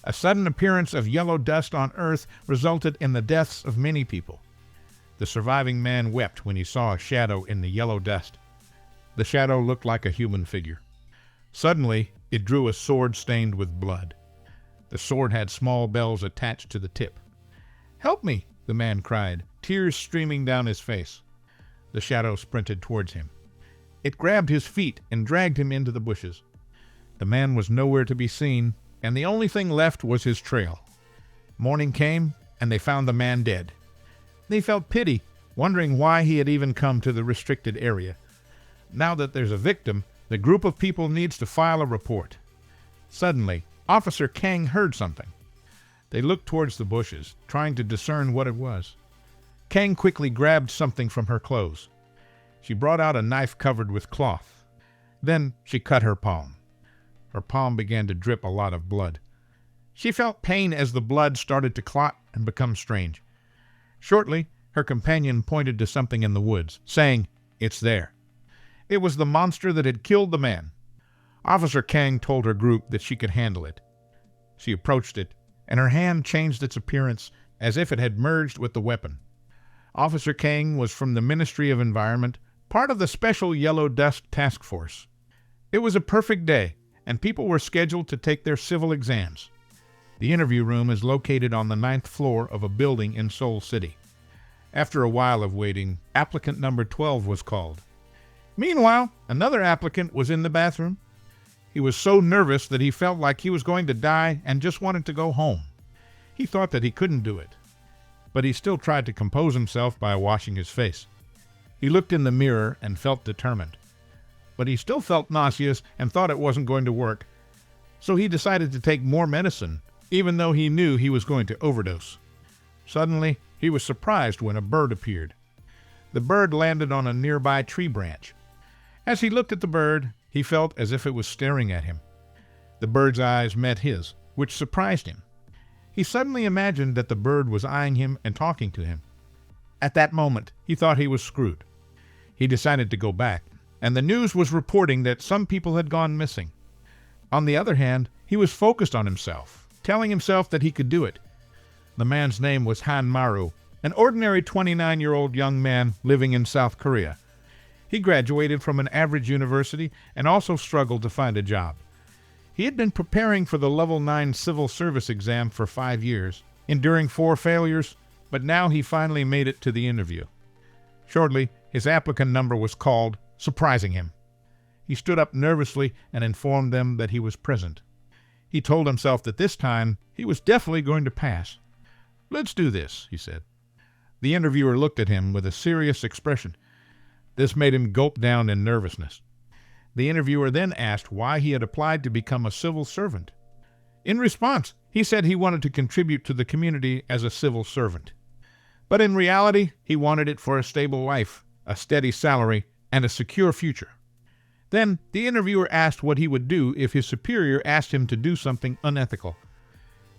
A sudden appearance of yellow dust on Earth resulted in the deaths of many people. The surviving man wept when he saw a shadow in the yellow dust. The shadow looked like a human figure. Suddenly, it drew a sword stained with blood. The sword had small bells attached to the tip. "Help me!" the man cried, tears streaming down his face. The shadow sprinted towards him. It grabbed his feet and dragged him into the bushes. The man was nowhere to be seen, and the only thing left was his trail. Morning came, and they found the man dead. They felt pity, wondering why he had even come to the restricted area. Now that there's a victim, the group of people needs to file a report. Suddenly, Officer Kang heard something. They looked towards the bushes, trying to discern what it was. Kang quickly grabbed something from her clothes. She brought out a knife covered with cloth. Then she cut her palm. Her palm began to drip a lot of blood. She felt pain as the blood started to clot and become strange. Shortly, her companion pointed to something in the woods, saying, "It's there." It was the monster that had killed the man. Officer Kang told her group that she could handle it. She approached it, and her hand changed its appearance as if it had merged with the weapon. Officer Kang was from the Ministry of Environment, part of the Special Yellow Dust Task Force. It was a perfect day, and people were scheduled to take their civil exams. The interview room is located on the 9th floor of a building in Seoul City. After a while of waiting, applicant number 12 was called. Meanwhile, another applicant was in the bathroom. He was so nervous that he felt like he was going to die and just wanted to go home. He thought that he couldn't do it, but he still tried to compose himself by washing his face. He looked in the mirror and felt determined. But he still felt nauseous and thought it wasn't going to work, so he decided to take more medicine, even though he knew he was going to overdose. Suddenly, he was surprised when a bird appeared. The bird landed on a nearby tree branch. As he looked at the bird, he felt as if it was staring at him. The bird's eyes met his, which surprised him. He suddenly imagined that the bird was eyeing him and talking to him. At that moment, he thought he was screwed. He decided to go back, and the news was reporting that some people had gone missing. On the other hand, he was focused on himself, telling himself that he could do it. The man's name was Han Maru, an ordinary 29-year-old young man living in South Korea. He graduated from an average university and also struggled to find a job. He had been preparing for the Level 9 civil service exam for 5 years, enduring 4 failures, but now he finally made it to the interview. Shortly, his applicant number was called, surprising him. He stood up nervously and informed them that he was present. He told himself that this time he was definitely going to pass. "Let's do this," he said. The interviewer looked at him with a serious expression. This made him gulp down in nervousness. The interviewer then asked why he had applied to become a civil servant. In response, he said he wanted to contribute to the community as a civil servant. But in reality, he wanted it for a stable life, a steady salary, and a secure future. Then, the interviewer asked what he would do if his superior asked him to do something unethical.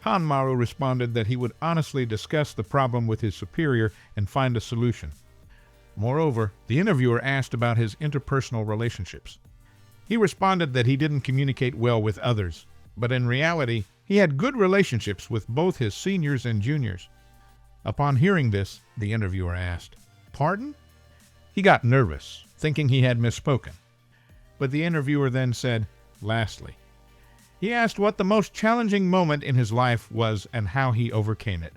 Han Maru responded that he would honestly discuss the problem with his superior and find a solution. Moreover, the interviewer asked about his interpersonal relationships. He responded that he didn't communicate well with others, but in reality, he had good relationships with both his seniors and juniors. Upon hearing this, the interviewer asked, "Pardon?" He got nervous, thinking he had misspoken. But the interviewer then said, "Lastly." He asked what the most challenging moment in his life was and how he overcame it.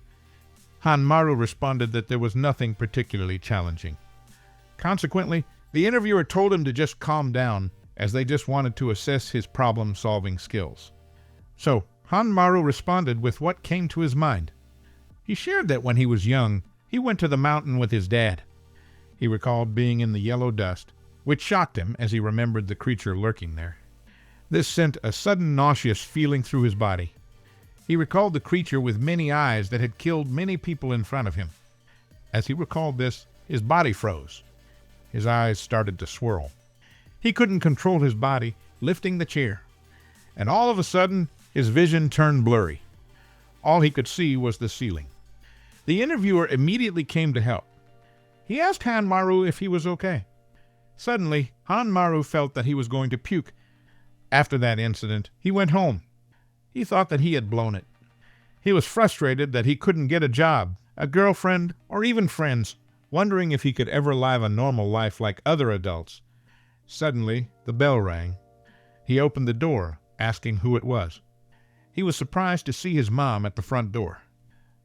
Han Maru responded that there was nothing particularly challenging. Consequently, the interviewer told him to just calm down, as they just wanted to assess his problem-solving skills. So, Han Maru responded with what came to his mind. He shared that when he was young, he went to the mountain with his dad. He recalled being in the yellow dust, which shocked him as he remembered the creature lurking there. This sent a sudden nauseous feeling through his body. He recalled the creature with many eyes that had killed many people in front of him. As he recalled this, his body froze. His eyes started to swirl. He couldn't control his body, lifting the chair. And all of a sudden, his vision turned blurry. All he could see was the ceiling. The interviewer immediately came to help. He asked Han Maru if he was okay. Suddenly, Han Maru felt that he was going to puke. After that incident, he went home. He thought that he had blown it. He was frustrated that he couldn't get a job, a girlfriend, or even friends, wondering if he could ever live a normal life like other adults. Suddenly, the bell rang. He opened the door, asking who it was. He was surprised to see his mom at the front door.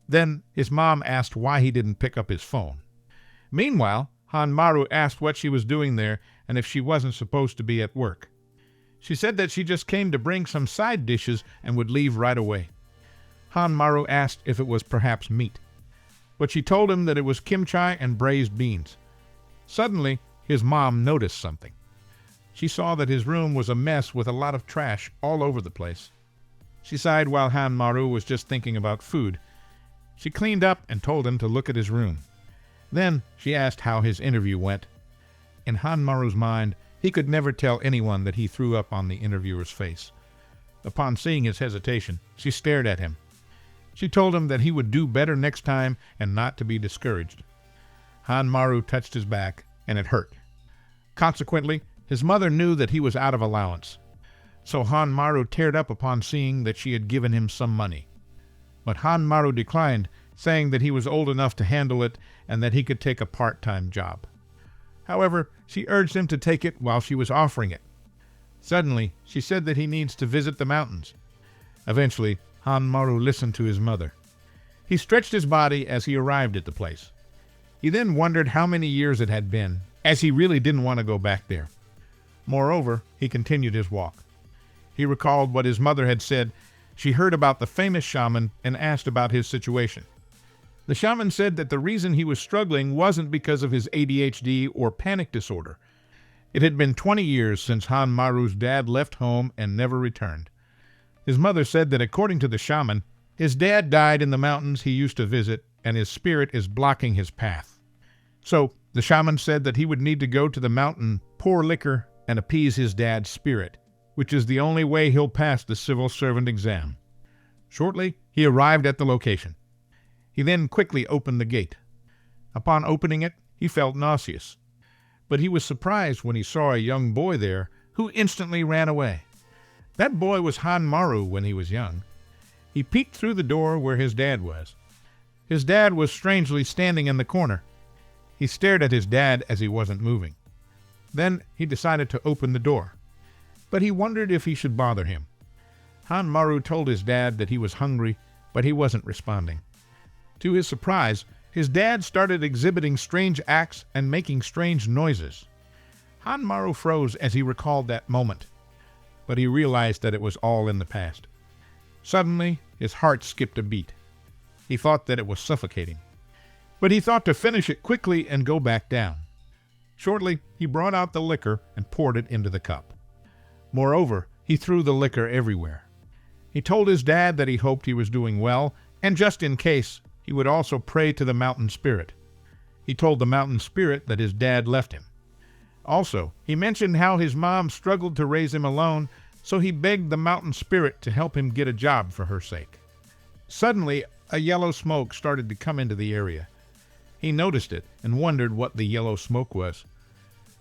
Then his mom asked why he didn't pick up his phone. Meanwhile, Hanmaru asked what she was doing there and if she wasn't supposed to be at work. She said that she just came to bring some side dishes and would leave right away. Hanmaru asked if it was perhaps meat, but she told him that it was kimchi and braised beans. Suddenly, his mom noticed something. She saw that his room was a mess with a lot of trash all over the place. She sighed while Hanmaru was just thinking about food. She cleaned up and told him to look at his room. Then she asked how his interview went. In Hanmaru's mind, he could never tell anyone that he threw up on the interviewer's face. Upon seeing his hesitation, she stared at him. She told him that he would do better next time and not to be discouraged. Hanmaru touched his back, and it hurt. Consequently, his mother knew that he was out of allowance. So Hanmaru teared up upon seeing that she had given him some money. But Hanmaru declined, saying that he was old enough to handle it and that he could take a part-time job. However, she urged him to take it while she was offering it. Suddenly, she said that he needs to visit the mountains. Eventually, Hanmaru listened to his mother. He stretched his body as he arrived at the place. He then wondered how many years it had been, as he really didn't want to go back there. Moreover, he continued his walk. He recalled what his mother had said. She heard about the famous shaman and asked about his situation. The shaman said that the reason he was struggling wasn't because of his ADHD or panic disorder. It had been 20 years since Hanmaru's dad left home and never returned. His mother said that according to the shaman, his dad died in the mountains he used to visit, and his spirit is blocking his path. So, the shaman said that he would need to go to the mountain, pour liquor, and appease his dad's spirit, which is the only way he'll pass the civil servant exam. Shortly, he arrived at the location. He then quickly opened the gate. Upon opening it, he felt nauseous. But he was surprised when he saw a young boy there who instantly ran away. That boy was Hanmaru when he was young. He peeked through the door where his dad was. His dad was strangely standing in the corner. He stared at his dad as he wasn't moving. Then he decided to open the door. But he wondered if he should bother him. Hanmaru told his dad that he was hungry, but he wasn't responding. To his surprise, his dad started exhibiting strange acts and making strange noises. Hanmaru froze as he recalled that moment, but he realized that it was all in the past. Suddenly, his heart skipped a beat. He thought that it was suffocating, but he thought to finish it quickly and go back down. Shortly, he brought out the liquor and poured it into the cup. Moreover, he threw the liquor everywhere. He told his dad that he hoped he was doing well, and just in case, he would also pray to the mountain spirit. He told the mountain spirit that his dad left him. Also, he mentioned how his mom struggled to raise him alone, so he begged the mountain spirit to help him get a job for her sake. Suddenly, a yellow smoke started to come into the area. He noticed it and wondered what the yellow smoke was.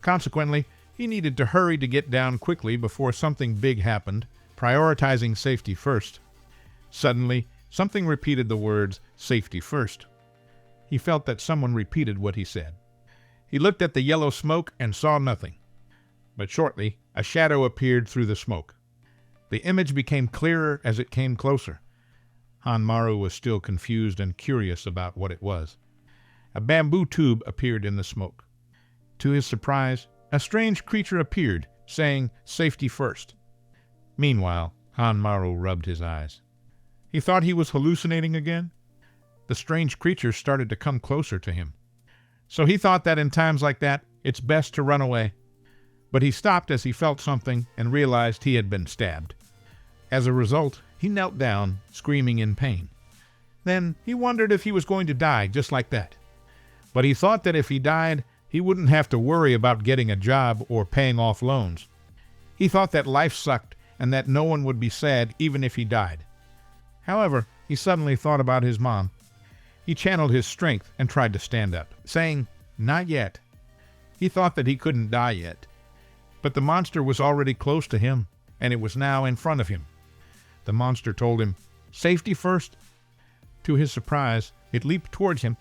Consequently, he needed to hurry to get down quickly before something big happened, prioritizing safety first. Suddenly, something repeated the words, "Safety first." He felt that someone repeated what he said. He looked at the yellow smoke and saw nothing. But shortly, a shadow appeared through the smoke. The image became clearer as it came closer. Hanmaru was still confused and curious about what it was. A bamboo tube appeared in the smoke. To his surprise, a strange creature appeared, saying, "Safety first." Meanwhile, Hanmaru rubbed his eyes. He thought he was hallucinating again. The strange creature started to come closer to him. So he thought that in times like that, it's best to run away. But he stopped as he felt something and realized he had been stabbed. As a result, he knelt down, screaming in pain. Then he wondered if he was going to die just like that. But he thought that if he died, he wouldn't have to worry about getting a job or paying off loans. He thought that life sucked and that no one would be sad even if he died. However, he suddenly thought about his mom. He channeled his strength and tried to stand up, saying, "Not yet." He thought that he couldn't die yet. But the monster was already close to him, and it was now in front of him. The monster told him, "Safety first," To his surprise, it leaped towards him.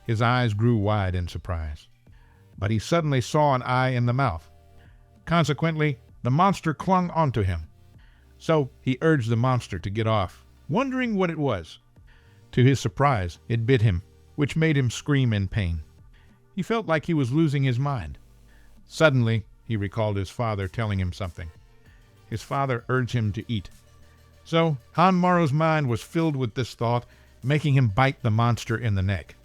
His eyes grew wide in surprise, but he suddenly saw an eye in the mouth. Consequently, the monster clung onto him. So he urged the monster to get off, wondering what it was. To his surprise, it bit him, which made him scream in pain. He felt like he was losing his mind. Suddenly, he recalled his father telling him something. His father urged him to eat. So Hanmaru's mind was filled with this thought, making him bite the monster in the neck.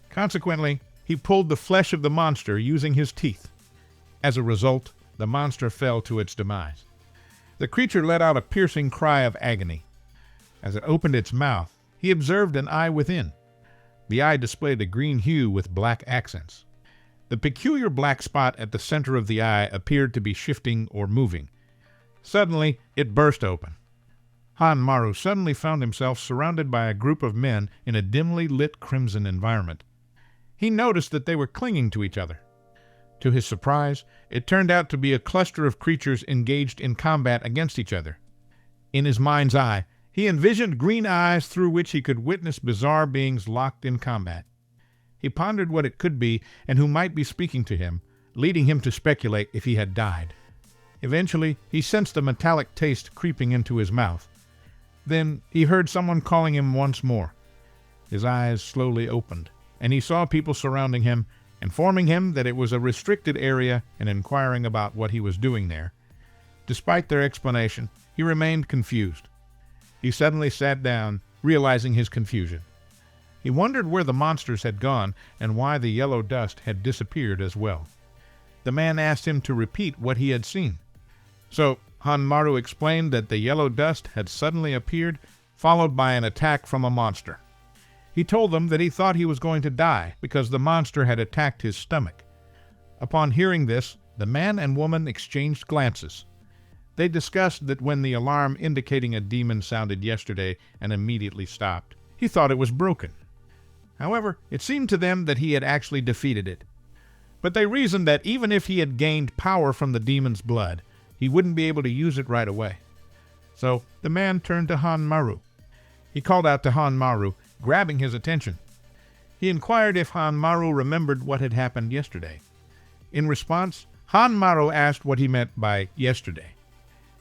Consequently, he pulled the flesh of the monster using his teeth. As a result, the monster fell to its demise. The creature let out a piercing cry of agony. As it opened its mouth, he observed an eye within. The eye displayed a green hue with black accents. The peculiar black spot at the center of the eye appeared to be shifting or moving. Suddenly, it burst open. Hanmaru suddenly found himself surrounded by a group of men in a dimly lit crimson environment. He noticed that they were clinging to each other. To his surprise, it turned out to be a cluster of creatures engaged in combat against each other. In his mind's eye, he envisioned green eyes through which he could witness bizarre beings locked in combat. He pondered what it could be and who might be speaking to him, leading him to speculate if he had died. Eventually, he sensed a metallic taste creeping into his mouth. Then he heard someone calling him once more. His eyes slowly opened, and he saw people surrounding him, informing him that it was a restricted area and inquiring about what he was doing there. Despite their explanation, he remained confused. He suddenly sat down, realizing his confusion. He wondered where the monsters had gone and why the yellow dust had disappeared as well. The man asked him to repeat what he had seen. So Hanmaru explained that the yellow dust had suddenly appeared, followed by an attack from a monster. He told them that he thought he was going to die because the monster had attacked his stomach. Upon hearing this, the man and woman exchanged glances. They discussed that when the alarm indicating a demon sounded yesterday and immediately stopped, he thought it was broken. However, it seemed to them that he had actually defeated it. But they reasoned that even if he had gained power from the demon's blood, he wouldn't be able to use it right away. So the man turned to Hanmaru. He called out to Hanmaru, grabbing his attention. He inquired if Hanmaru remembered what had happened yesterday. In response, Hanmaru asked what he meant by yesterday.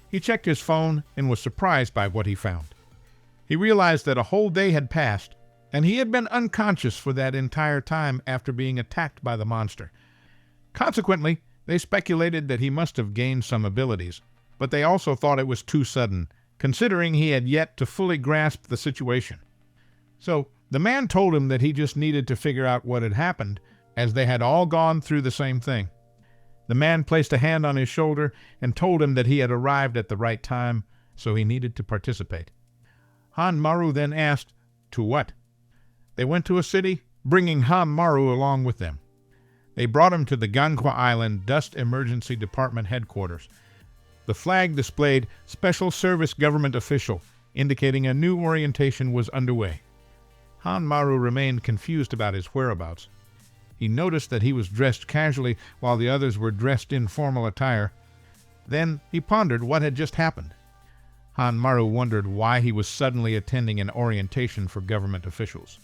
He checked his phone and was surprised by what he found. He realized that a whole day had passed, and he had been unconscious for that entire time after being attacked by the monster. Consequently, they speculated that he must have gained some abilities, but they also thought it was too sudden, considering he had yet to fully grasp the situation. So the man told him that he just needed to figure out what had happened, as they had all gone through the same thing. The man placed a hand on his shoulder and told him that he had arrived at the right time, so he needed to participate. Hanmaru then asked, "To what?" They went to a city, bringing Hanmaru along with them. They brought him to the Ganqua Island Dust Emergency Department headquarters. The flag displayed Special Service Government Official, indicating a new orientation was underway. Hanmaru remained confused about his whereabouts. He noticed that he was dressed casually while the others were dressed in formal attire. Then he pondered what had just happened. Hanmaru wondered why he was suddenly attending an orientation for government officials.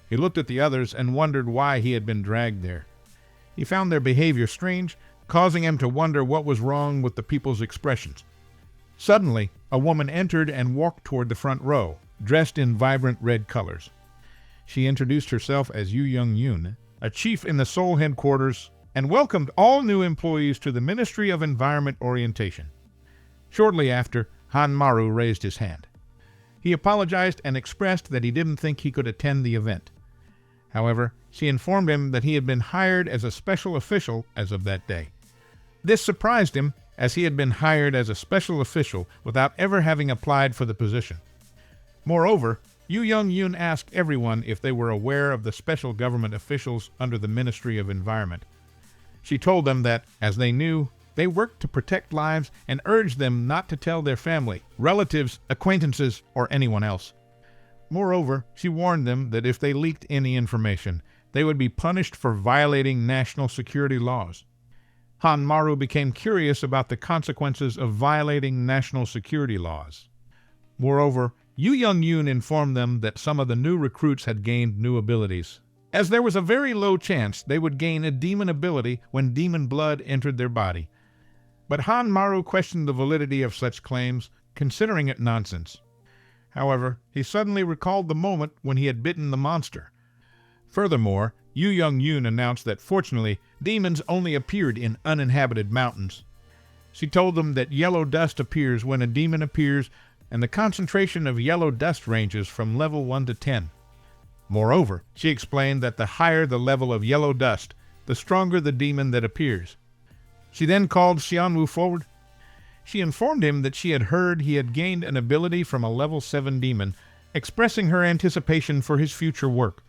He looked at the others and wondered why he had been dragged there. He found their behavior strange, causing him to wonder what was wrong with the people's expressions. Suddenly, a woman entered and walked toward the front row, dressed in vibrant red colors. She introduced herself as Yu Young-yoon, a chief in the Seoul headquarters, and welcomed all new employees to the Ministry of Environment orientation. Shortly after, Hanmaru raised his hand. He apologized and expressed that he didn't think he could attend the event. However, she informed him that he had been hired as a special official as of that day. This surprised him, as he had been hired as a special official without ever having applied for the position. Moreover, Yu Young-yoon asked everyone if they were aware of the special government officials under the Ministry of Environment. She told them that, as they knew, they worked to protect lives and urged them not to tell their family, relatives, acquaintances, or anyone else. Moreover, she warned them that if they leaked any information, they would be punished for violating national security laws. Hanmaru became curious about the consequences of violating national security laws. Moreover, Yu Young-yoon informed them that some of the new recruits had gained new abilities, as there was a very low chance they would gain a demon ability when demon blood entered their body. But Han Maru questioned the validity of such claims, considering it nonsense. However, he suddenly recalled the moment when he had bitten the monster. Furthermore, Yu Young-yoon announced that fortunately, demons only appeared in uninhabited mountains. She told them that yellow dust appears when a demon appears, and the concentration of yellow dust ranges from level 1 to 10. Moreover, she explained that the higher the level of yellow dust, the stronger the demon that appears. She then called Xianwu forward. She informed him that she had heard he had gained an ability from a level 7 demon, expressing her anticipation for his future work.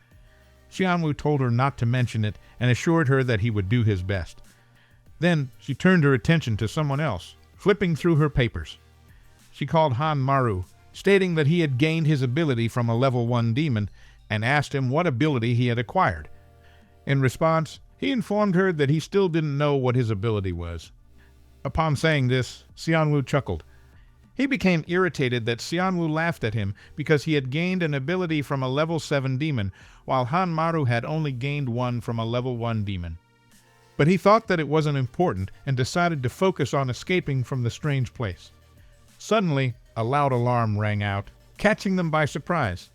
Xianwu told her not to mention it and assured her that he would do his best. Then she turned her attention to someone else, flipping through her papers. She called Han Maru, stating that he had gained his ability from a level 1 demon, and asked him what ability he had acquired. In response, he informed her that he still didn't know what his ability was. Upon saying this, Xianwu chuckled. He became irritated that Xianwu laughed at him because he had gained an ability from a level 7 demon, while Han Maru had only gained one from a level 1 demon. But he thought that it wasn't important and decided to focus on escaping from the strange place. Suddenly, a loud alarm rang out, catching them by surprise.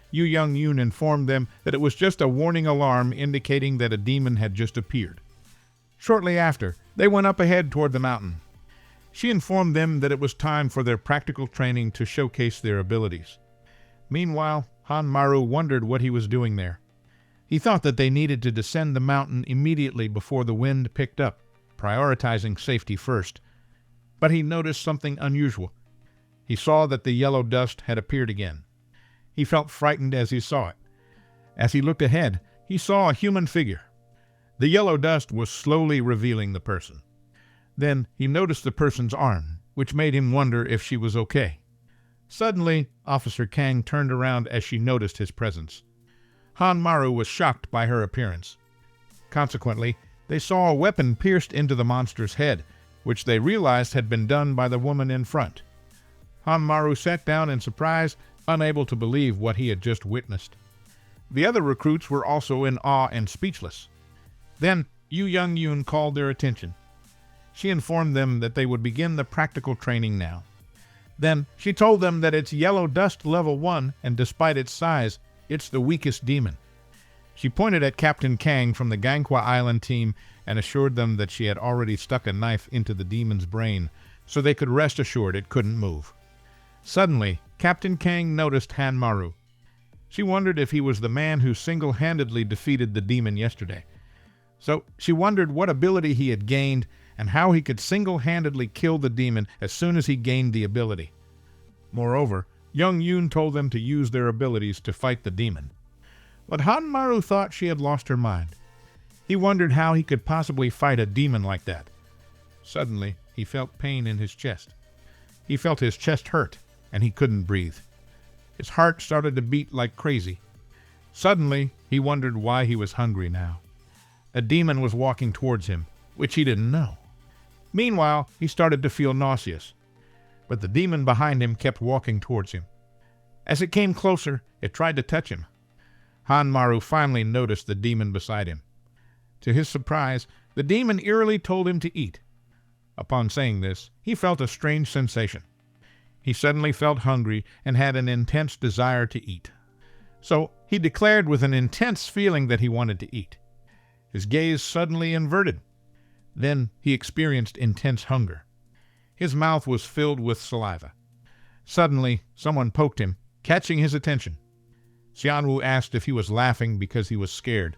Yu Young-yoon informed them that it was just a warning alarm indicating that a demon had just appeared. Shortly after, they went up ahead toward the mountain. She informed them that it was time for their practical training to showcase their abilities. Meanwhile, Han Maru wondered what he was doing there. He thought that they needed to descend the mountain immediately before the wind picked up, prioritizing safety first. But he noticed something unusual. He saw that the yellow dust had appeared again. He felt frightened as he saw it. As he looked ahead, he saw a human figure. The yellow dust was slowly revealing the person. Then he noticed the person's arm, which made him wonder if she was okay. Suddenly, Officer Kang turned around as she noticed his presence. Han Maru was shocked by her appearance. Consequently, they saw a weapon pierced into the monster's head, which they realized had been done by the woman in front. Han Maru sat down in surprise, unable to believe what he had just witnessed. The other recruits were also in awe and speechless. Then Yu Young-yoon called their attention. She informed them that they would begin the practical training now. Then she told them that it's yellow dust level 1, and despite its size, it's the weakest demon. She pointed at Captain Kang from the Ganghwa Island team and assured them that she had already stuck a knife into the demon's brain, so they could rest assured it couldn't move. Suddenly, Captain Kang noticed Han Maru. She wondered if he was the man who single-handedly defeated the demon yesterday. So she wondered what ability he had gained and how he could single-handedly kill the demon as soon as he gained the ability. Moreover, Young-yoon told them to use their abilities to fight the demon. But Han Maru thought she had lost her mind. He wondered how he could possibly fight a demon like that. Suddenly, he felt pain in his chest. He felt his chest hurt, and he couldn't breathe. His heart started to beat like crazy. Suddenly, he wondered why he was hungry now. A demon was walking towards him, which he didn't know. Meanwhile, he started to feel nauseous. But the demon behind him kept walking towards him. As it came closer, it tried to touch him. Han Maru finally noticed the demon beside him. To his surprise, the demon eerily told him to eat. Upon saying this, he felt a strange sensation. He suddenly felt hungry and had an intense desire to eat. So he declared with an intense feeling that he wanted to eat. His gaze suddenly inverted. Then he experienced intense hunger. His mouth was filled with saliva. Suddenly, someone poked him, catching his attention. Xianwu asked if he was laughing because he was scared.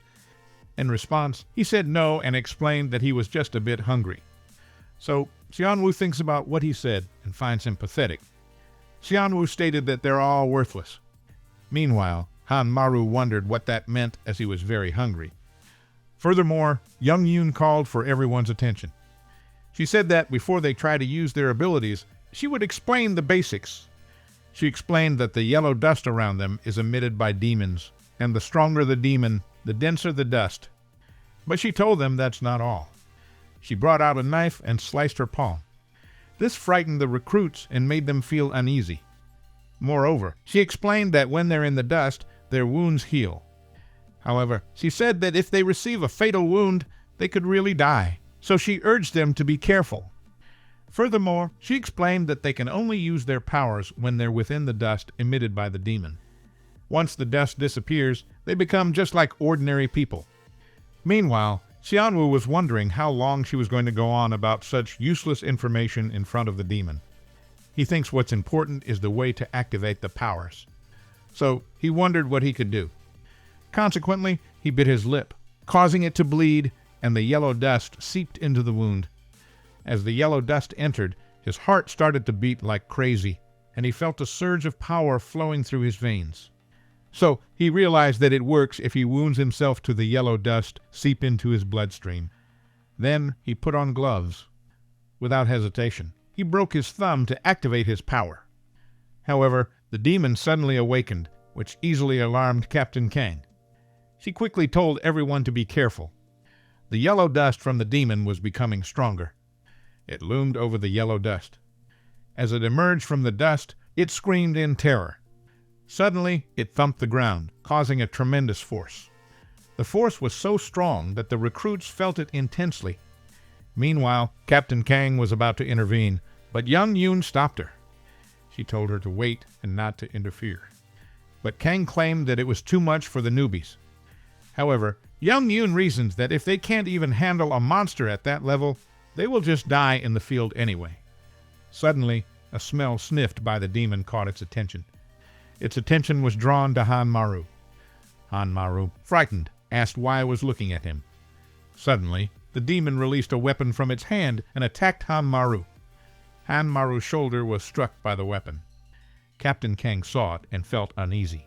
In response, he said no and explained that he was just a bit hungry. So Xianwu thinks about what he said and finds him pathetic. Xianwu stated that they're all worthless. Meanwhile, Han Maru wondered what that meant as he was very hungry. Furthermore, Young-yoon called for everyone's attention. She said that before they try to use their abilities, she would explain the basics. She explained that the yellow dust around them is emitted by demons, and the stronger the demon, the denser the dust. But she told them that's not all. She brought out a knife and sliced her palm. This frightened the recruits and made them feel uneasy. Moreover, she explained that when they're in the dust, their wounds heal. However, she said that if they receive a fatal wound, they could really die, so she urged them to be careful. Furthermore, she explained that they can only use their powers when they're within the dust emitted by the demon. Once the dust disappears, they become just like ordinary people. Meanwhile, Xianwu was wondering how long she was going to go on about such useless information in front of the demon. He thinks what's important is the way to activate the powers. So he wondered what he could do. Consequently, he bit his lip, causing it to bleed, and the yellow dust seeped into the wound. As the yellow dust entered, his heart started to beat like crazy, and he felt a surge of power flowing through his veins. So he realized that it works if he wounds himself to the yellow dust seep into his bloodstream. Then he put on gloves. Without hesitation, he broke his thumb to activate his power. However, the demon suddenly awakened, which easily alarmed Captain Kang. She quickly told everyone to be careful. The yellow dust from the demon was becoming stronger. It loomed over the yellow dust. As it emerged from the dust, it screamed in terror. Suddenly, it thumped the ground, causing a tremendous force. The force was so strong that the recruits felt it intensely. Meanwhile, Captain Kang was about to intervene, but Young Yoon stopped her. She told her to wait and not to interfere. But Kang claimed that it was too much for the newbies. However, Young Yoon reasons that if they can't even handle a monster at that level, they will just die in the field anyway. Suddenly, a smell sniffed by the demon caught its attention. Its attention was drawn to Han Maru. Han Maru, frightened, asked why it was looking at him. Suddenly, the demon released a weapon from its hand and attacked Han Maru. Han Maru's shoulder was struck by the weapon. Captain Kang saw it and felt uneasy.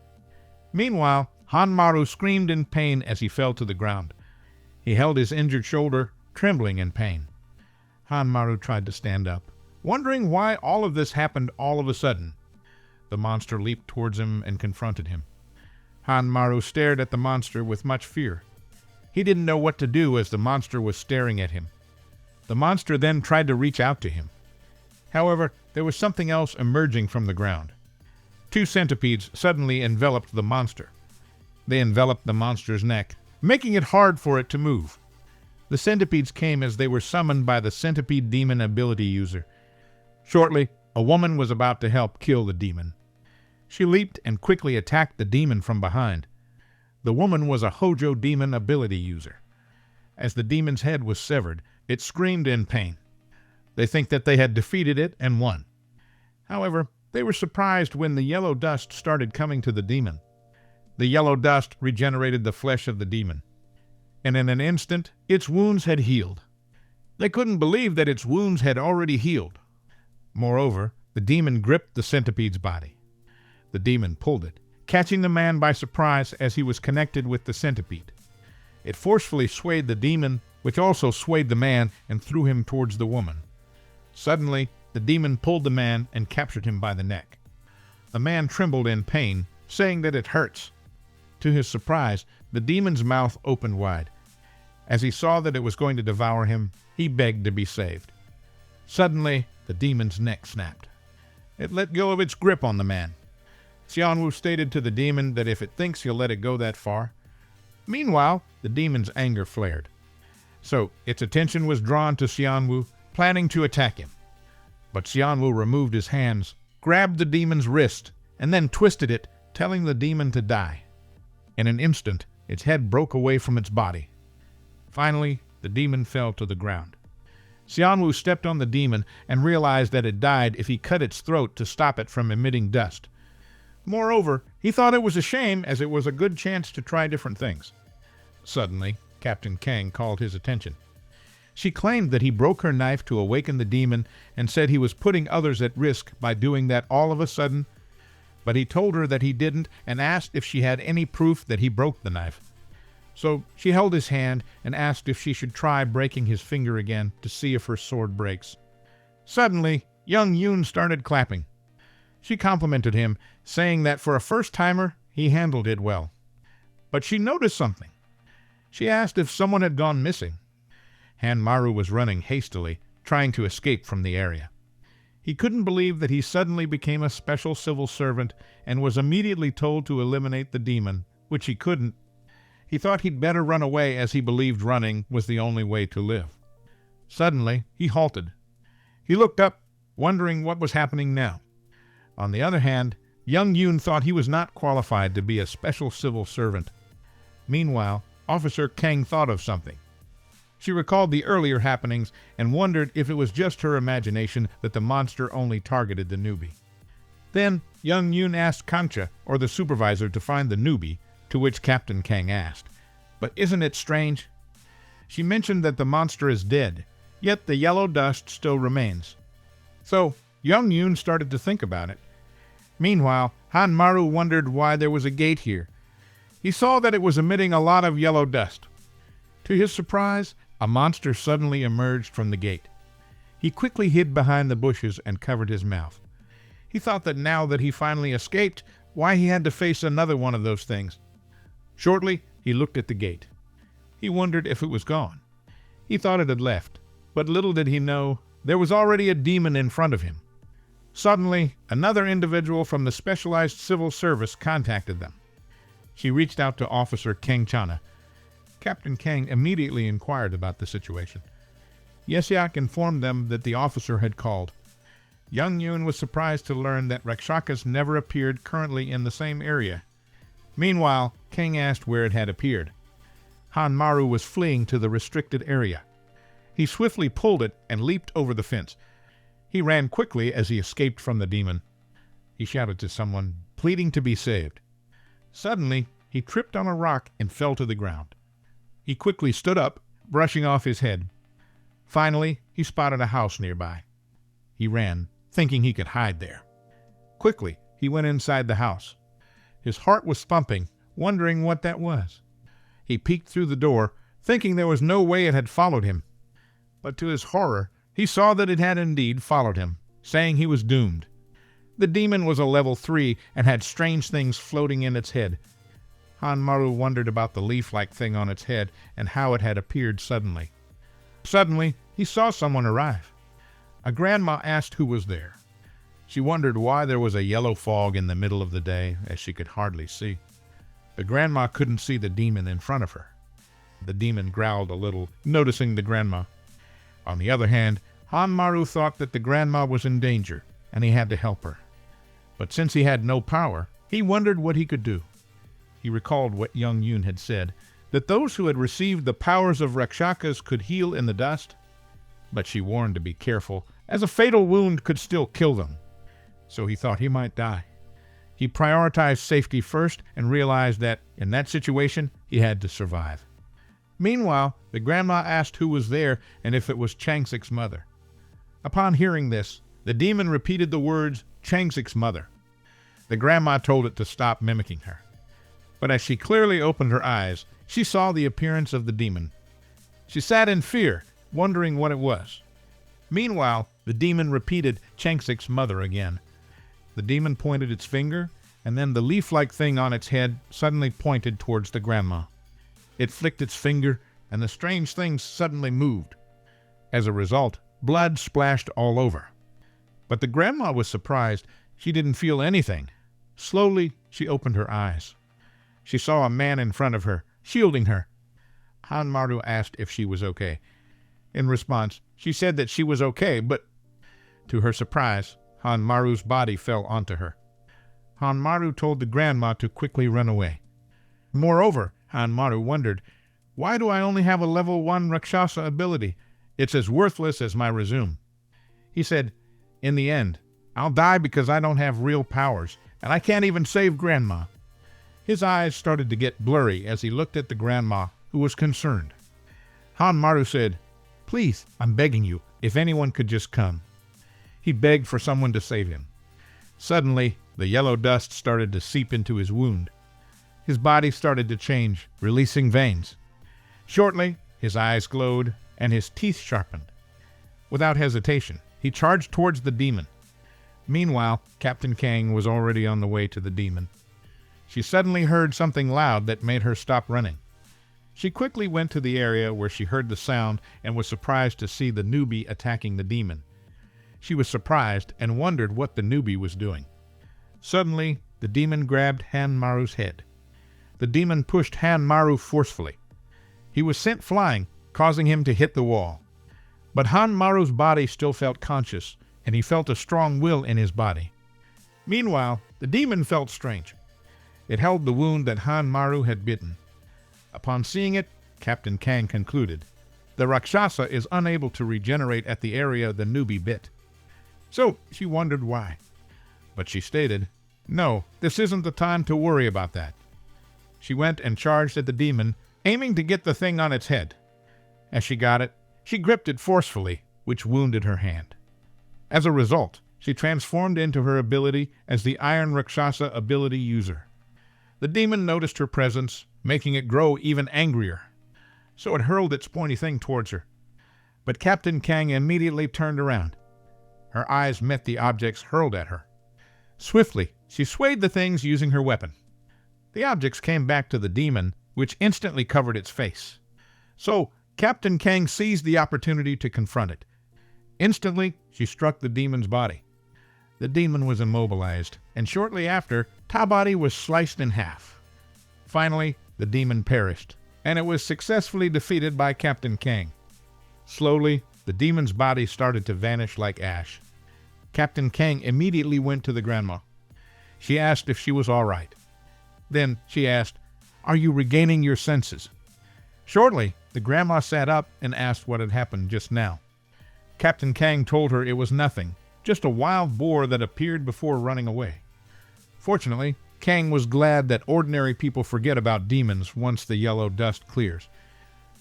Meanwhile, Han Maru screamed in pain as he fell to the ground. He held his injured shoulder, trembling in pain. Han Maru tried to stand up, wondering why all of this happened all of a sudden. The monster leaped towards him and confronted him. Han Maru stared at the monster with much fear. He didn't know what to do as the monster was staring at him. The monster then tried to reach out to him. However, there was something else emerging from the ground. 2 centipedes suddenly enveloped the monster. They enveloped the monster's neck, making it hard for it to move. The centipedes came as they were summoned by the centipede demon ability user. Shortly, a woman was about to help kill the demon. She leaped and quickly attacked the demon from behind. The woman was a Hojo demon ability user. As the demon's head was severed, it screamed in pain. They think that they had defeated it and won. However, they were surprised when the yellow dust started coming to the demon. The yellow dust regenerated the flesh of the demon, and in an instant, its wounds had healed. They couldn't believe that its wounds had already healed. Moreover, the demon gripped the centipede's body. The demon pulled it, catching the man by surprise as he was connected with the centipede. It forcefully swayed the demon, which also swayed the man and threw him towards the woman. Suddenly, the demon pulled the man and captured him by the neck. The man trembled in pain, saying that it hurts. To his surprise, the demon's mouth opened wide. As he saw that it was going to devour him, he begged to be saved. Suddenly, the demon's neck snapped. It let go of its grip on the man. Xianwu stated to the demon that if it thinks he'll let it go that far. Meanwhile, the demon's anger flared. So, its attention was drawn to Xianwu, planning to attack him. But Xianwu removed his hands, grabbed the demon's wrist, and then twisted it, telling the demon to die. In an instant, its head broke away from its body. Finally, the demon fell to the ground. Xianwu stepped on the demon and realized that it died if he cut its throat to stop it from emitting dust. Moreover, he thought it was a shame as it was a good chance to try different things. Suddenly, Captain Kang called his attention. She claimed that he broke her knife to awaken the demon and said he was putting others at risk by doing that all of a sudden, but he told her that he didn't and asked if she had any proof that he broke the knife. So she held his hand and asked if she should try breaking his finger again to see if her sword breaks. Suddenly, Young Yoon started clapping. She complimented him, saying that for a first-timer, he handled it well. But she noticed something. She asked if someone had gone missing. Han Maru was running hastily, trying to escape from the area. He couldn't believe that he suddenly became a special civil servant and was immediately told to eliminate the demon, which he couldn't. He thought he'd better run away, as he believed running was the only way to live. Suddenly, he halted. He looked up, wondering what was happening now. On the other hand, young Yoon thought he was not qualified to be a special civil servant. Meanwhile, Officer Kang thought of something. She recalled the earlier happenings and wondered if it was just her imagination that the monster only targeted the newbie. Then, young Yoon asked Kancha, or the supervisor, to find the newbie, to which Captain Kang asked, "But isn't it strange?" She mentioned that the monster is dead, yet the yellow dust still remains. So, young Yoon started to think about it. Meanwhile, Han Maru wondered why there was a gate here. He saw that it was emitting a lot of yellow dust. To his surprise, a monster suddenly emerged from the gate. He quickly hid behind the bushes and covered his mouth. He thought that now that he finally escaped, why he had to face another one of those things. Shortly, he looked at the gate. He wondered if it was gone. He thought it had left, but little did he know, there was already a demon in front of him. Suddenly, another individual from the Specialized Civil Service contacted them. She reached out to Officer Kang Chana. Captain Kang immediately inquired about the situation. Yesyak informed them that the officer had called. Young Yoon was surprised to learn that Rakshakas never appeared currently in the same area. Meanwhile, Kang asked where it had appeared. Han Maru was fleeing to the restricted area. He swiftly pulled it and leaped over the fence. He ran quickly as he escaped from the demon. He shouted to someone, pleading to be saved. Suddenly, he tripped on a rock and fell to the ground. He quickly stood up, brushing off his head. Finally, he spotted a house nearby. He ran, thinking he could hide there. Quickly, he went inside the house. His heart was thumping, wondering what that was. He peeked through the door, thinking there was no way it had followed him. But to his horror, he saw that it had indeed followed him, saying he was doomed. The demon was a level 3 and had strange things floating in its head. Han Maru wondered about the leaf-like thing on its head and how it had appeared suddenly. Suddenly, he saw someone arrive. A grandma asked who was there. She wondered why there was a yellow fog in the middle of the day, as she could hardly see. The grandma couldn't see the demon in front of her. The demon growled a little, noticing the grandma. On the other hand, Han Maru thought that the grandma was in danger, and he had to help her. But since he had no power, he wondered what he could do. He recalled what young Yoon had said, that those who had received the powers of Rakshakas could heal in the dust. But she warned to be careful, as a fatal wound could still kill them. So he thought he might die. He prioritized safety first and realized that, in that situation, he had to survive. Meanwhile, the grandma asked who was there and if it was Changsik's mother. Upon hearing this, the demon repeated the words, Changsik's mother. The grandma told it to stop mimicking her. But as she clearly opened her eyes, she saw the appearance of the demon. She sat in fear, wondering what it was. Meanwhile, the demon repeated Changsik's mother again. The demon pointed its finger, and then the leaf-like thing on its head suddenly pointed towards the grandma. It flicked its finger, and the strange thing suddenly moved. As a result, blood splashed all over. But the grandma was surprised. She didn't feel anything. Slowly, she opened her eyes. She saw a man in front of her, shielding her. Han Maru asked if she was okay. In response, she said that she was okay, but to her surprise, Han Maru's body fell onto her. Han Maru told the grandma to quickly run away. Moreover, Han Maru wondered, why do I only have a level 1 Rakshasa ability? It's as worthless as my resume. He said, in the end, I'll die because I don't have real powers, and I can't even save Grandma. His eyes started to get blurry as he looked at the grandma, who was concerned. Han Maru said, please, I'm begging you, if anyone could just come. He begged for someone to save him. Suddenly, the yellow dust started to seep into his wound. His body started to change, releasing veins. Shortly, his eyes glowed and his teeth sharpened. Without hesitation, he charged towards the demon. Meanwhile, Captain Kang was already on the way to the demon. She suddenly heard something loud that made her stop running. She quickly went to the area where she heard the sound and was surprised to see the newbie attacking the demon. She was surprised and wondered what the newbie was doing. Suddenly, the demon grabbed Han Maru's head. The demon pushed Han Maru forcefully. He was sent flying, causing him to hit the wall. But Han Maru's body still felt conscious, and he felt a strong will in his body. Meanwhile, the demon felt strange. It held the wound that Han Maru had bitten. Upon seeing it, Captain Kang concluded, the Rakshasa is unable to regenerate at the area the newbie bit. So she wondered why. But she stated, no, this isn't the time to worry about that. She went and charged at the demon, aiming to get the thing on its head. As she got it, she gripped it forcefully, which wounded her hand. As a result, she transformed into her ability as the Iron Rakshasa ability user. The demon noticed her presence, making it grow even angrier. So it hurled its pointy thing towards her. But Captain Kang immediately turned around. Her eyes met the objects hurled at her. Swiftly, she swayed the things using her weapon. The objects came back to the demon, which instantly covered its face. So Captain Kang seized the opportunity to confront it. Instantly, she struck the demon's body. The demon was immobilized, and shortly after, Tabari was sliced in half. Finally, the demon perished, and it was successfully defeated by Captain Kang. Slowly, the demon's body started to vanish like ash. Captain Kang immediately went to the grandma. She asked if she was all right. Then she asked, "Are you regaining your senses?" Shortly, the grandma sat up and asked what had happened just now. Captain Kang told her it was nothing, just a wild boar that appeared before running away. Fortunately, Kang was glad that ordinary people forget about demons once the yellow dust clears.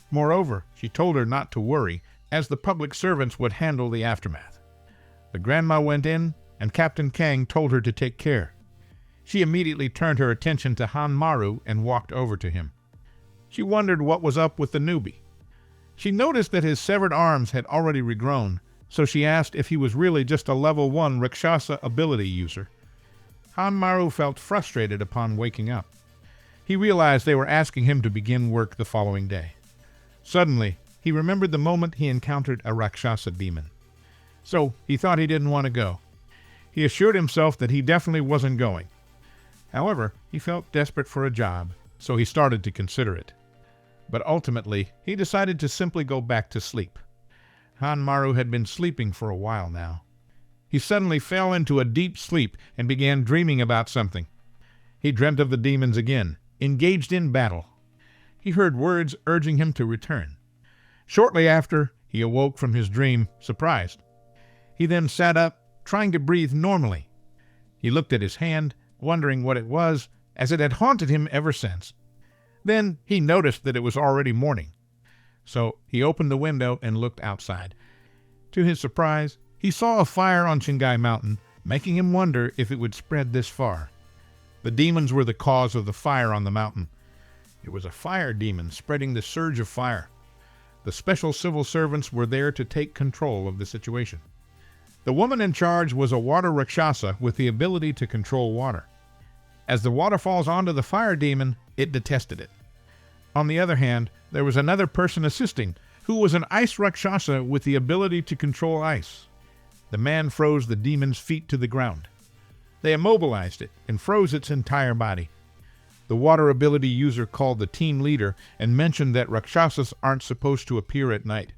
Moreover, she told her not to worry, as the public servants would handle the aftermath. The grandma went in, and Captain Kang told her to take care. She immediately turned her attention to Han Maru and walked over to him. She wondered what was up with the newbie. She noticed that his severed arms had already regrown, so she asked if he was really just a level 1 Rakshasa ability user. Han Maru felt frustrated upon waking up. He realized they were asking him to begin work the following day. Suddenly, he remembered the moment he encountered a Rakshasa demon. So he thought he didn't want to go. He assured himself that he definitely wasn't going. However, he felt desperate for a job, so he started to consider it. But ultimately, he decided to simply go back to sleep. Han Maru had been sleeping for a while now. He suddenly fell into a deep sleep and began dreaming about something. He dreamt of the demons again, engaged in battle. He heard words urging him to return. Shortly after, he awoke from his dream, surprised. He then sat up, trying to breathe normally. He looked at his hand, wondering what it was, as it had haunted him ever since. Then he noticed that it was already morning. So he opened the window and looked outside. To his surprise, he saw a fire on Chingai Mountain, making him wonder if it would spread this far. The demons were the cause of the fire on the mountain. It was a fire demon spreading the surge of fire. The special civil servants were there to take control of the situation. The woman in charge was a water Rakshasa with the ability to control water. As the water falls onto the fire demon, it detested it. On the other hand, there was another person assisting, who was an ice Rakshasa with the ability to control ice. The man froze the demon's feet to the ground. They immobilized it and froze its entire body. The water ability user called the team leader and mentioned that Rakshasas aren't supposed to appear at night.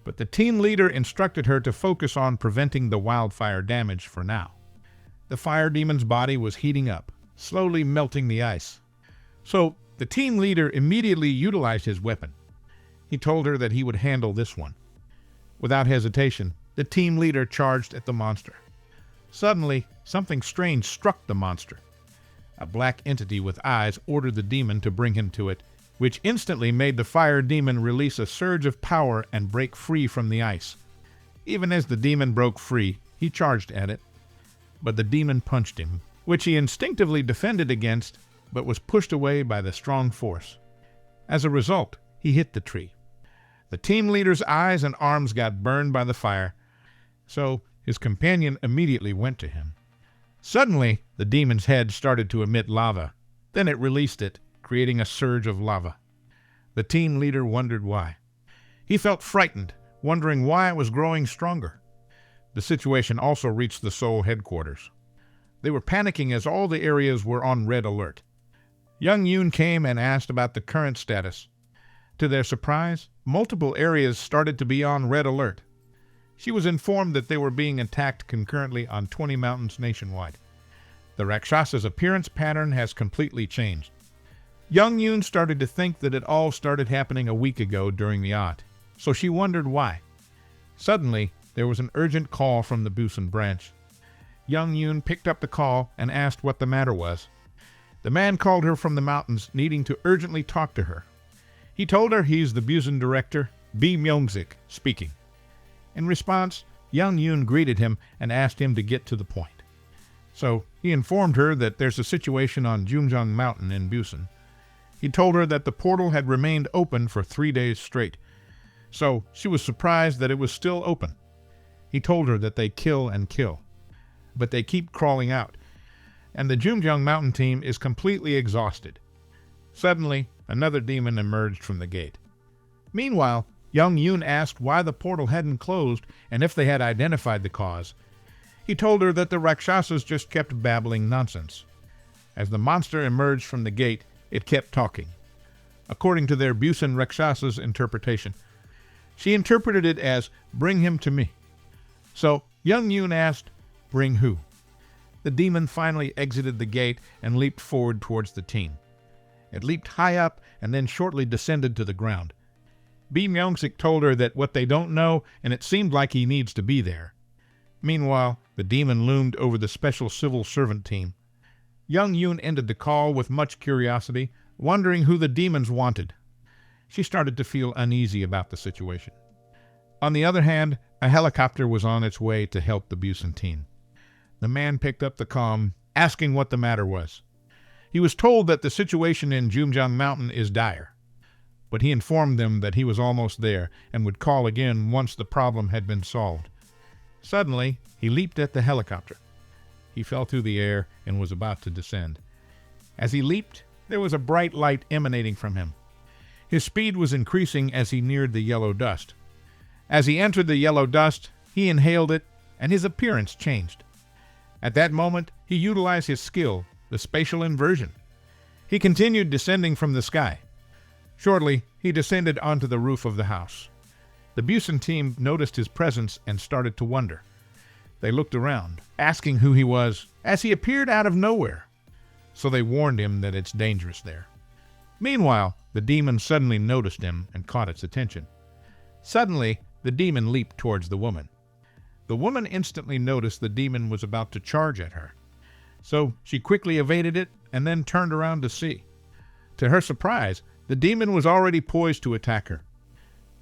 But the team leader instructed her to focus on preventing the wildfire damage for now. The fire demon's body was heating up, slowly melting the ice. So the team leader immediately utilized his weapon. He told her that he would handle this one. Without hesitation, the team leader charged at the monster. Suddenly, something strange struck the monster. A black entity with eyes ordered the demon to bring him to it, which instantly made the fire demon release a surge of power and break free from the ice. Even as the demon broke free, he charged at it. But the demon punched him, which he instinctively defended against, but was pushed away by the strong force. As a result, he hit the tree. The team leader's eyes and arms got burned by the fire, so his companion immediately went to him. Suddenly, the demon's head started to emit lava. Then it released it, creating a surge of lava. The team leader wondered why. He felt frightened, wondering why it was growing stronger. The situation also reached the Seoul headquarters. They were panicking as all the areas were on red alert. Young Yoon came and asked about the current status. To their surprise, multiple areas started to be on red alert. She was informed that they were being attacked concurrently on 20 mountains nationwide. The Rakshasa's appearance pattern has completely changed. Young Yoon started to think that it all started happening a week ago during the Odd, so she wondered why. Suddenly, there was an urgent call from the Busan branch. Young Yoon picked up the call and asked what the matter was. The man called her from the mountains, needing to urgently talk to her. He told her he's the Busan director, B. Myung-sik, speaking. In response, Young Yoon greeted him and asked him to get to the point. So he informed her that there's a situation on Jumjeong Mountain in Busan. He told her that the portal had remained open for 3 days straight, so she was surprised that it was still open. He told her that they kill and kill, but they keep crawling out, and the Jumjeong Mountain team is completely exhausted. Suddenly, another demon emerged from the gate. Meanwhile, Young Yoon asked why the portal hadn't closed and if they had identified the cause. He told her that the Rakshasas just kept babbling nonsense. As the monster emerged from the gate, it kept talking. According to their Busan Rakshasa's interpretation, she interpreted it as, "Bring him to me." So Young Yoon asked, "Bring who?" The demon finally exited the gate and leaped forward towards the team. It leaped high up and then shortly descended to the ground. B. Myung-sik told her that what they don't know, and it seemed like he needs to be there. Meanwhile, the demon loomed over the special civil servant team. Young Yoon ended the call with much curiosity, wondering who the demons wanted. She started to feel uneasy about the situation. On the other hand, a helicopter was on its way to help the Busan team. The man picked up the comm, asking what the matter was. He was told that the situation in Jumjeong Mountain is dire, but he informed them that he was almost there and would call again once the problem had been solved. Suddenly, he leaped at the helicopter. He fell through the air and was about to descend. As he leaped, there was a bright light emanating from him. His speed was increasing as he neared the yellow dust. As he entered the yellow dust, he inhaled it, and his appearance changed. At that moment, he utilized his skill, the spatial inversion. He continued descending from the sky. Shortly, he descended onto the roof of the house. The Busan team noticed his presence and started to wonder. They looked around, asking who he was, as he appeared out of nowhere. So they warned him that it's dangerous there. Meanwhile, the demon suddenly noticed him and caught its attention. Suddenly, the demon leaped towards the woman. The woman instantly noticed the demon was about to charge at her. So she quickly evaded it and then turned around to see. To her surprise, the demon was already poised to attack her.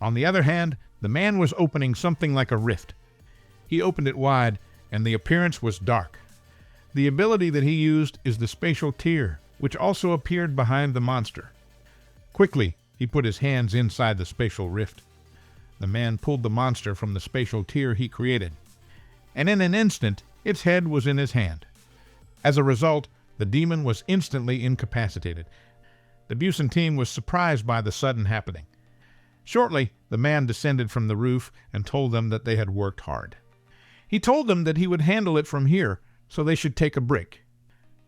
On the other hand, the man was opening something like a rift. He opened it wide, and the appearance was dark. The ability that he used is the spatial tear, which also appeared behind the monster. Quickly, he put his hands inside the spatial rift. The man pulled the monster from the spatial tear he created, and in an instant, its head was in his hand. As a result, the demon was instantly incapacitated. The Busan team was surprised by the sudden happening. Shortly, the man descended from the roof and told them that they had worked hard. He told them that he would handle it from here, so they should take a break.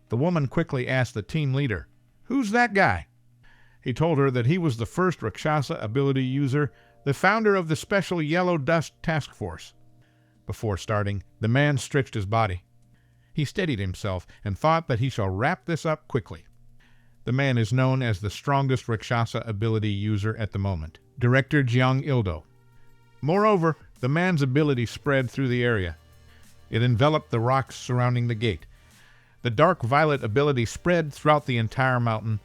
The woman quickly asked the team leader, "Who's that guy?" He told her that he was the first Rakshasa ability user, the founder of the special Yellow Dust Task Force. Before starting, the man stretched his body. He steadied himself and thought that he shall wrap this up quickly. The man is known as the strongest Rakshasa ability user at the moment, Director Jeong Il-do. Moreover, the man's ability spread through the area. It enveloped the rocks surrounding the gate. The dark violet ability spread throughout the entire mountain.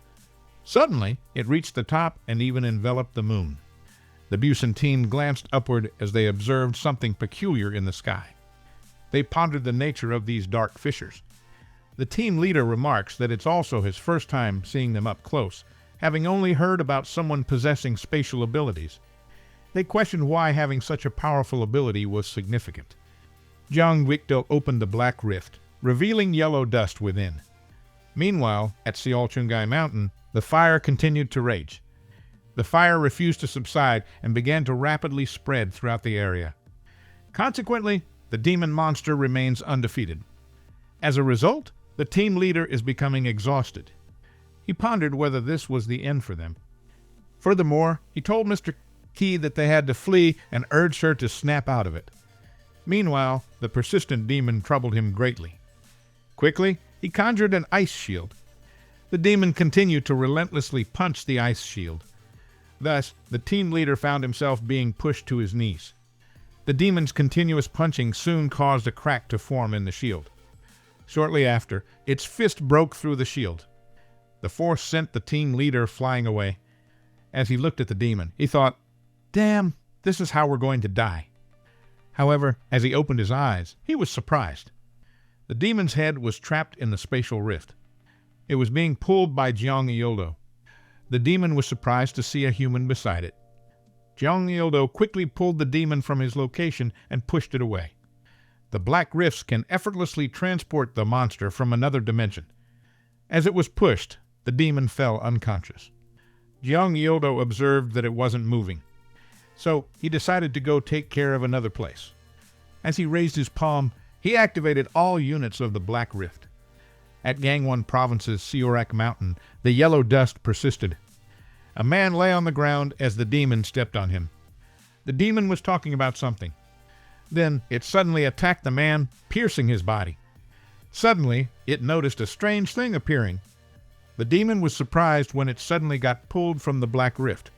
Suddenly, it reached the top and even enveloped the moon. The Busan team glanced upward as they observed something peculiar in the sky. They pondered the nature of these dark fissures. The team leader remarks that it's also his first time seeing them up close, having only heard about someone possessing spatial abilities. They questioned why having such a powerful ability was significant. Jeong Il-do opened the black rift, revealing yellow dust within. Meanwhile, at Seol-chungai Mountain, the fire continued to rage. The fire refused to subside and began to rapidly spread throughout the area. Consequently, the demon monster remains undefeated. As a result, the team leader is becoming exhausted. He pondered whether this was the end for them. Furthermore, he told Mr. Key that they had to flee and urged her to snap out of it. Meanwhile, the persistent demon troubled him greatly. Quickly, he conjured an ice shield. The demon continued to relentlessly punch the ice shield. Thus, the team leader found himself being pushed to his knees. The demon's continuous punching soon caused a crack to form in the shield. Shortly after, its fist broke through the shield. The force sent the team leader flying away. As he looked at the demon, he thought, "Damn, this is how we're going to die." However, as he opened his eyes, he was surprised. The demon's head was trapped in the spatial rift. It was being pulled by Jiang Yildo. The demon was surprised to see a human beside it. Jiang Yildo quickly pulled the demon from his location and pushed it away. The black rifts can effortlessly transport the monster from another dimension. As it was pushed, the demon fell unconscious. Jiang Yildo observed that it wasn't moving, so he decided to go take care of another place. As he raised his palm, he activated all units of the Black Rift. At Gangwon Province's Siorak Mountain, the yellow dust persisted. A man lay on the ground as the demon stepped on him. The demon was talking about something. Then it suddenly attacked the man, piercing his body. Suddenly, it noticed a strange thing appearing. The demon was surprised when it suddenly got pulled from the Black Rift.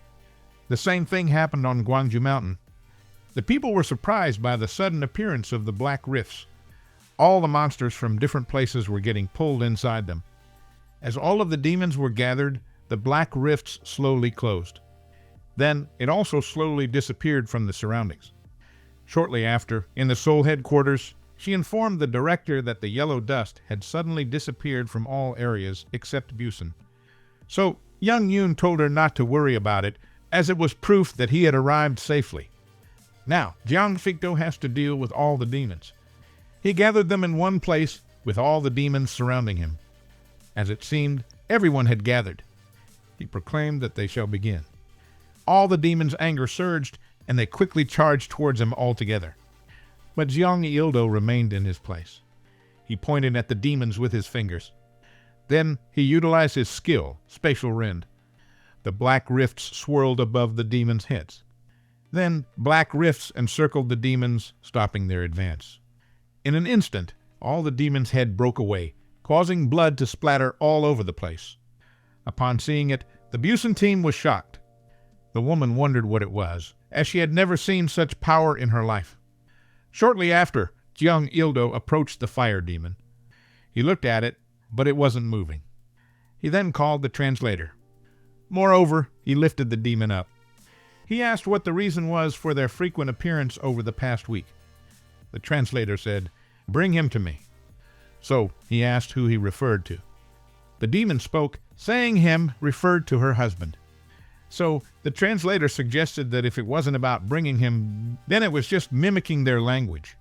The same thing happened on Gwangju Mountain. The people were surprised by the sudden appearance of the Black Rifts. All the monsters from different places were getting pulled inside them. As all of the demons were gathered, the Black Rifts slowly closed. Then it also slowly disappeared from the surroundings. Shortly after, in the Seoul headquarters, she informed the director that the yellow dust had suddenly disappeared from all areas except Busan. So Young Yoon told her not to worry about it, as it was proof that he had arrived safely. Now, Jiang Ficto has to deal with all the demons. He gathered them in one place with all the demons surrounding him. As it seemed, everyone had gathered. He proclaimed that they shall begin. All the demons' anger surged, and they quickly charged towards him altogether. But Jiang Yildo remained in his place. He pointed at the demons with his fingers. Then he utilized his skill, Spatial Rend. The black rifts swirled above the demons' heads. Then black rifts encircled the demons, stopping their advance. In an instant, all the demons' head broke away, causing blood to splatter all over the place. Upon seeing it, the Busan team was shocked. The woman wondered what it was, as she had never seen such power in her life. Shortly after, Jiang Yildo approached the fire demon. He looked at it, but it wasn't moving. He then called the translator. Moreover, he lifted the demon up. He asked what the reason was for their frequent appearance over the past week. The translator said, "Bring him to me." So he asked who he referred to. The demon spoke, saying him referred to her husband. So the translator suggested that if it wasn't about bringing him, then it was just mimicking their language.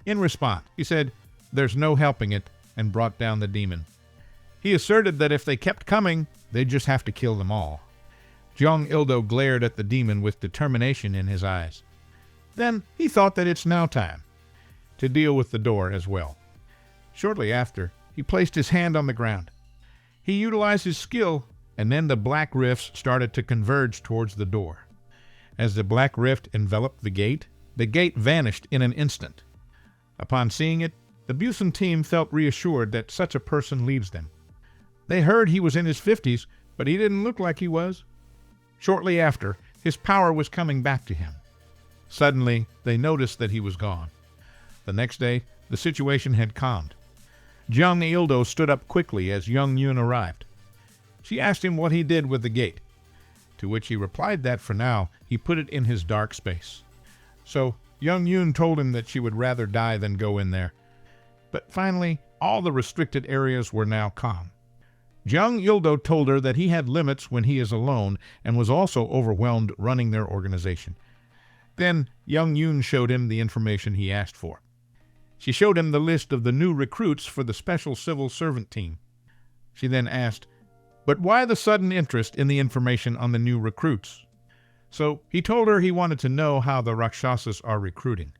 In response, he said, "There's no helping it," and brought down the demon. He asserted that if they kept coming, they'd just have to kill them all. Jiang Yildo glared at the demon with determination in his eyes. Then he thought that it's now time to deal with the door as well. Shortly after, he placed his hand on the ground. He utilized his skill, and then the black rifts started to converge towards the door. As the black rift enveloped the gate vanished in an instant. Upon seeing it, the Busan team felt reassured that such a person leads them. They heard he was in his 50s, but he didn't look like he was. Shortly after, his power was coming back to him. Suddenly, they noticed that he was gone. The next day, the situation had calmed. Jiang Yildo stood up quickly as Young Yoon arrived. She asked him what he did with the gate, to which he replied that for now, he put it in his dark space. So Young Yoon told him that she would rather die than go in there. But finally, all the restricted areas were now calm. Jiang Yildo told her that he had limits when he is alone and was also overwhelmed running their organization. Then Young Yoon showed him the information he asked for. She showed him the list of the new recruits for the special civil servant team. She then asked, "But why the sudden interest in the information on the new recruits?" So he told her he wanted to know how the Rakshasas are recruiting.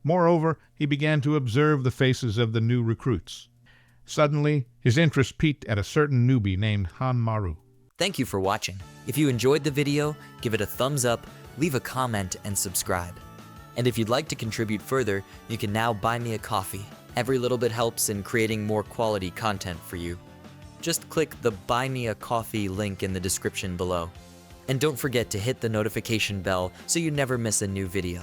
Moreover, he began to observe the faces of the new recruits. Suddenly, his interest piqued at a certain newbie named Han Maru. Thank you for watching. If you enjoyed the video, give it a thumbs up, leave a comment, and subscribe. And if you'd like to contribute further, you can now buy me a coffee. Every little bit helps in creating more quality content for you. Just click the Buy Me a Coffee link in the description below. And don't forget to hit the notification bell so you never miss a new video.